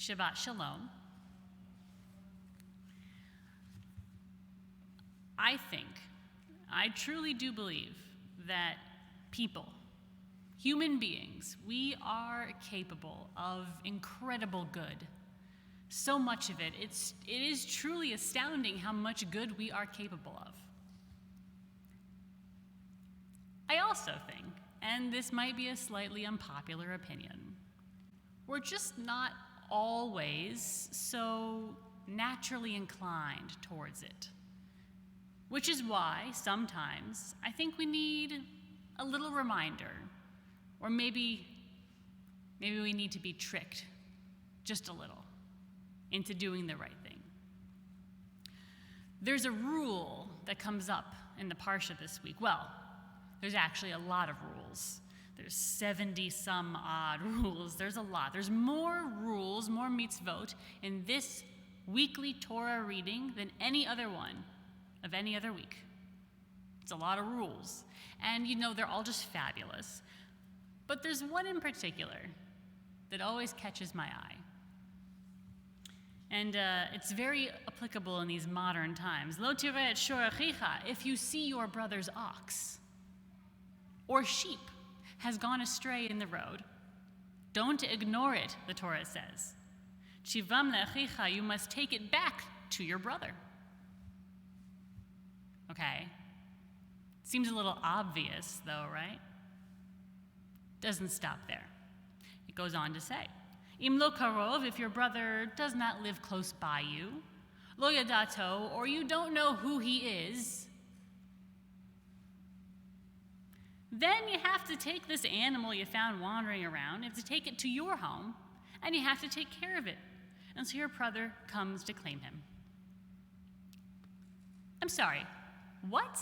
Shabbat Shalom. I truly do believe that people, human beings, we are capable of incredible good. So much of it, it is truly astounding how much good we are capable of. I also think, and this might be a slightly unpopular opinion, we're just not always so naturally inclined towards it. Which is why sometimes I think we need a little reminder, or maybe we need to be tricked just a little into doing the right thing. There's a rule that comes up in the Parsha this week. Well, there's actually a lot of rules. There's 70 some odd rules. There's a lot. There's more rules, more mitzvot in this weekly Torah reading than any other one of any other week. It's a lot of rules. And they're all just fabulous. But there's one in particular that always catches my eye. And it's very applicable in these modern times. Lo tireh et shor achicha, if you see your brother's ox or sheep has gone astray in the road, don't ignore it, the Torah says. Chivam le'achicha, you must take it back to your brother. Okay. Seems a little obvious, though, right? Doesn't stop there. It goes on to say, Im lo karov, if your brother does not live close by you, lo yadato, or you don't know who he is, then you have to take this animal you found wandering around, you have to take it to your home, and you have to take care of it until your brother comes to claim him. I'm sorry, what?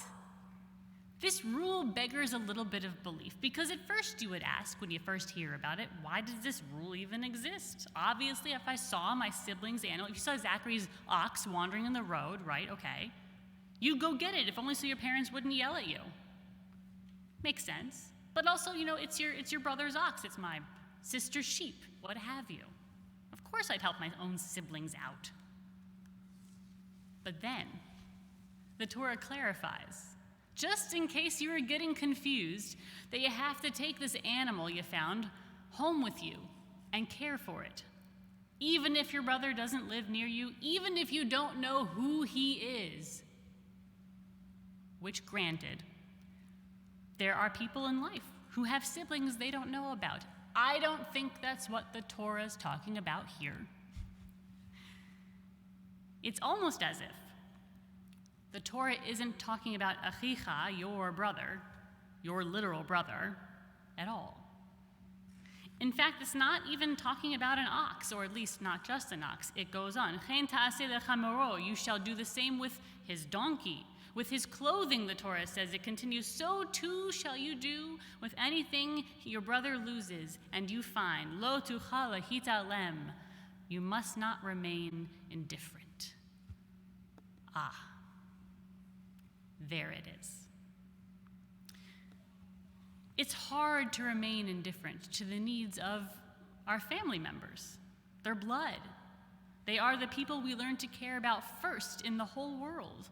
This rule beggars a little bit of belief, because at first you would ask, when you first hear about it, why does this rule even exist? Obviously, if I saw my sibling's animal, if you saw Zachary's ox wandering in the road, right, okay, you go get it, if only so your parents wouldn't yell at you. Makes sense. But also, it's your brother's ox, it's my sister's sheep, what have you. Of course I'd help my own siblings out. But then, the Torah clarifies, just in case you were getting confused, that you have to take this animal you found home with you and care for it. Even if your brother doesn't live near you, even if you don't know who he is. Which, granted, there are people in life who have siblings they don't know about. I don't think that's what the Torah is talking about here. It's almost as if the Torah isn't talking about achicha, your brother, your literal brother, at all. In fact, it's not even talking about an ox, or at least not just an ox. It goes on, Chen ta'aseh lechamoro, you shall do the same with his donkey. With his clothing, the Torah says, it continues, so too shall you do with anything your brother loses and you find. Lo tucha lehitalem, you must not remain indifferent. Ah. There it is. It's hard to remain indifferent to the needs of our family members, their blood. They are the people we learn to care about first in the whole world.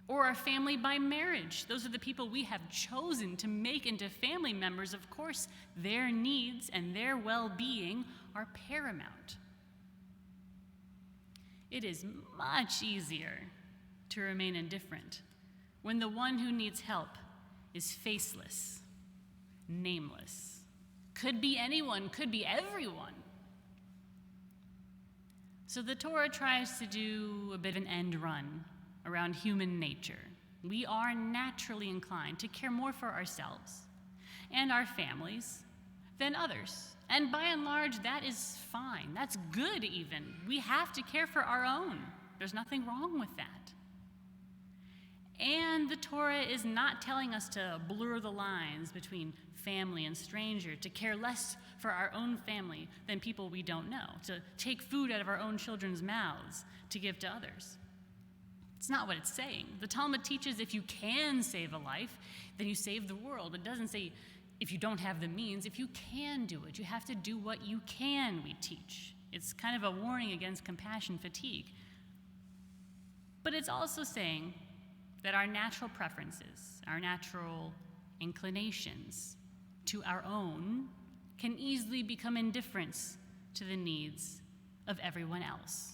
Or our family by marriage. Those are the people we have chosen to make into family members. Of course, their needs and their well-being are paramount. It is much easier to remain indifferent when the one who needs help is faceless, nameless. Could be anyone, could be everyone. So the Torah tries to do a bit of an end run around human nature. We are naturally inclined to care more for ourselves and our families than others. And by and large, that is fine. That's good even. We have to care for our own. There's nothing wrong with that. And the Torah is not telling us to blur the lines between family and stranger, to care less for our own family than people we don't know, to take food out of our own children's mouths to give to others. It's not what it's saying. The Talmud teaches if you can save a life, then you save the world. It doesn't say if you don't have the means, if you can do it, you have to do what you can, we teach. It's kind of a warning against compassion fatigue. But it's also saying that our natural preferences, our natural inclinations to our own can easily become indifference to the needs of everyone else.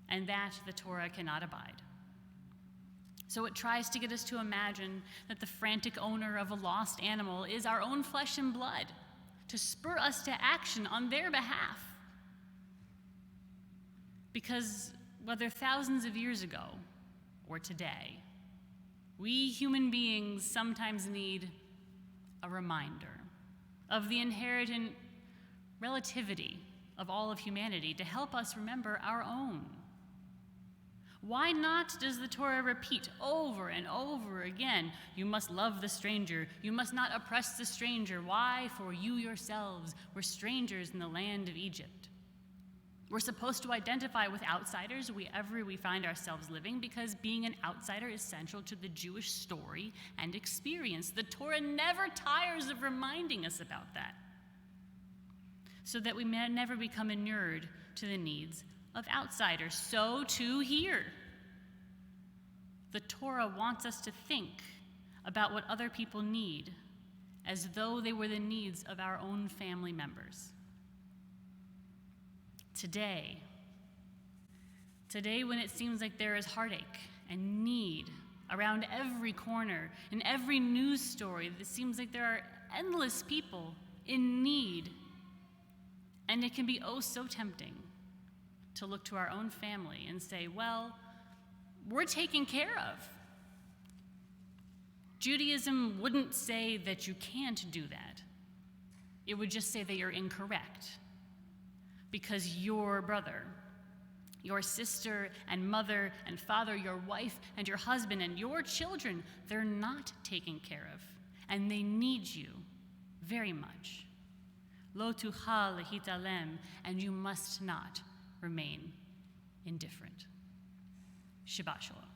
And that the Torah cannot abide. So it tries to get us to imagine that the frantic owner of a lost animal is our own flesh and blood, to spur us to action on their behalf. Because whether thousands of years ago or today, we human beings sometimes need a reminder of the inherent relativity of all of humanity to help us remember our own. Why not does the Torah repeat over and over again, you must love the stranger, you must not oppress the stranger. Why? For you yourselves were strangers in the land of Egypt. We're supposed to identify with outsiders wherever we find ourselves living because being an outsider is central to the Jewish story and experience. The Torah never tires of reminding us about that, so that we may never become inured to the needs of outsiders. So too here. The Torah wants us to think about what other people need as though they were the needs of our own family members. Today, when it seems like there is heartache and need around every corner, in every news story, it seems like there are endless people in need, and it can be oh so tempting to look to our own family and say, well, we're taken care of. Judaism wouldn't say that you can't do that. It would just say that you're incorrect because your brother, your sister and mother and father, your wife and your husband and your children, they're not taken care of, and they need you very much. Lo tuchal lehitalem, and you must not remain indifferent. Shabbat Shalom.